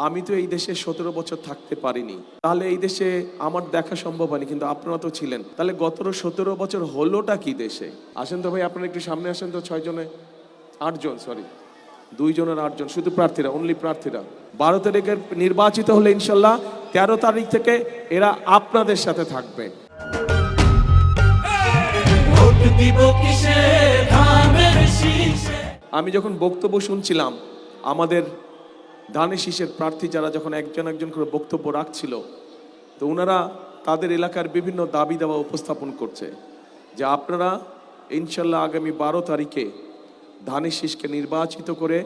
আমি তো এই দেশে 17 বছর থাকতে পারিনি, তাহলে এই দেশে আমার দেখা সম্ভব হয়নি, কিন্তু আপনারা তো ছিলেন। তাহলে গত 17 বছর হলোটা কি দেশে? আসেন তো ভাই, আপনারা একটু সামনে আসেন তো। 6 জনে 8 জন, সরি 2 জনের 8 জন, শুধু প্রার্থীরা, অনলি প্রার্থীরা। 12 তারিখের নির্বাচিত হলে ইনশাল্লাহ 13 তারিখ থেকে এরা আপনাদের সাথে থাকবে। আমি যখন বক্তব্য শুনছিলাম, আমাদের ধানের শীষের প্রার্থী যারা যখন একজন একজন করে বক্তব্য রাখছিল, তো ওনারা তাদের এলাকার বিভিন্ন দাবি দাওয়া উপস্থাপন করছে যে আপনারা ইনশাল্লাহ আগামী 12 তারিখে ধানের শীষকে নির্বাচিত করে,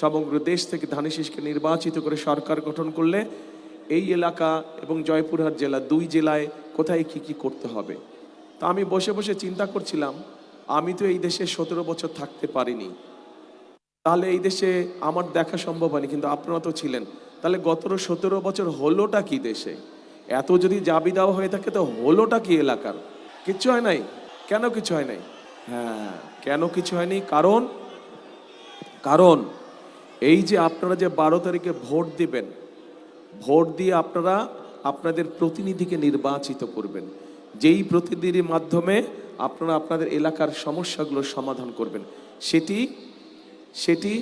সমগ্র দেশ থেকে ধানের শীষকে নির্বাচিত করে সরকার গঠন করলে এই এলাকা এবং জয়পুরহাট জেলা, 2 জেলায় কোথায় কি কি করতে হবে। তা আমি বসে বসে চিন্তা করছিলাম, আমি তো এই দেশে 17 বছর থাকতে পারিনি, তাহলে এই দেশে আমার দেখা সম্ভব হয়নি, কিন্তু আপনারা তো ছিলেন। তাহলে গত 17 বছর হলোটা কি দেশে? এত যদি দাবি দেওয়া হয়ে থাকে তো হলোটা কি এলাকার? কিচ্ছু হয় নাই। কেন কিছু হয় নাই? হ্যাঁ, কেন কিছু হয়নি? কারণ এই যে আপনারা যে 12 তারিখে ভোট দিবেন, ভোট দিয়ে আপনারা আপনাদের প্রতিনিধিকে নির্বাচিত করবেন, যেই প্রতিনিধির মাধ্যমে আপনারা আপনাদের এলাকার সমস্যাগুলো সমাধান করবেন। সেটি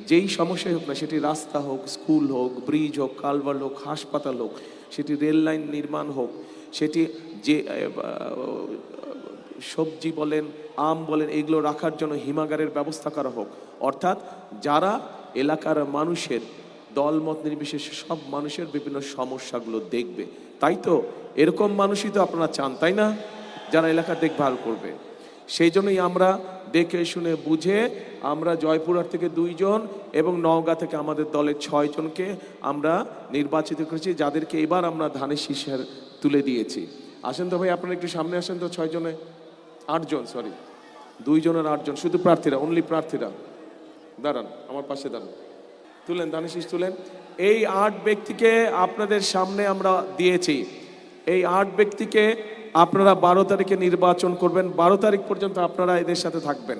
যেই সমস্যাই হোক না, সেটি রাস্তা হোক, স্কুল হোক, ব্রিজ হোক, কালভার্ট হোক, হাসপাতাল হোক, সেটি রেল লাইন নির্মাণ হোক, সেটি যে সবজি বলেন, আম বলেন, এগুলো রাখার জন্য হিমাগারের ব্যবস্থা করা হোক। অর্থাৎ যারা এলাকার মানুষের দলমত নির্বিশেষে সব মানুষের বিভিন্ন সমস্যাগুলো দেখবে। তাই তো এরকম মানুষই তো আপনারা চান, তাই না? যারা এলাকা দেখভাল করবে। সেই জন্যই আমরা দেখে শুনে বুঝে আমরা জয়পুরহাট থেকে 2 জন এবং নওগাঁ থেকে আমাদের দলের 6 জনকে আমরা নির্বাচিত করেছি, যাদেরকে এবার আমরা ধানের শীষের তুলে দিয়েছি। আসেন তো ভাই, আপনারা একটু সামনে আসেন তো। 6 জনে 8 জন, সরি 2 জনের 8 জন, শুধু প্রার্থীরা, অনলি প্রার্থীরা। দাঁড়ান, আমার পাশে দাঁড়ান, তুলেন ধানের শীষ তুলেন। এই 8 ব্যক্তিকে আপনাদের সামনে আমরা দিয়েছি। এই 8 ব্যক্তিকে আপনারা 12 তারিখে নির্বাচন করবেন। 12 তারিখ পর্যন্ত আপনারা এদের সাথে থাকবেন।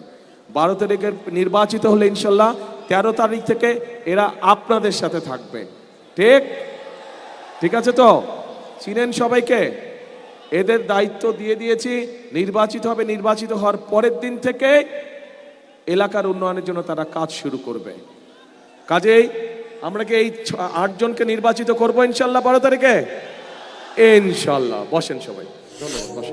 12 তারিখের নির্বাচিত হলে ইনশাল্লাহ 13 তারিখ থেকে এরা আপনাদের সাথে থাকবে। ঠিক আছে তো? চিনেন সবাইকে? এদের দায়িত্ব দিয়ে দিয়েছি, নির্বাচিত হবে। নির্বাচিত হওয়ার পরের দিন থেকে এলাকার উন্নয়নের জন্য তারা কাজ শুরু করবে। কাজেই আমরা কি এই 8 জনকে নির্বাচিত করবো ইনশাল্লাহ 12 তারিখে? ইনশাল্লাহ। বসেন সবাই, ধন্যবাদ।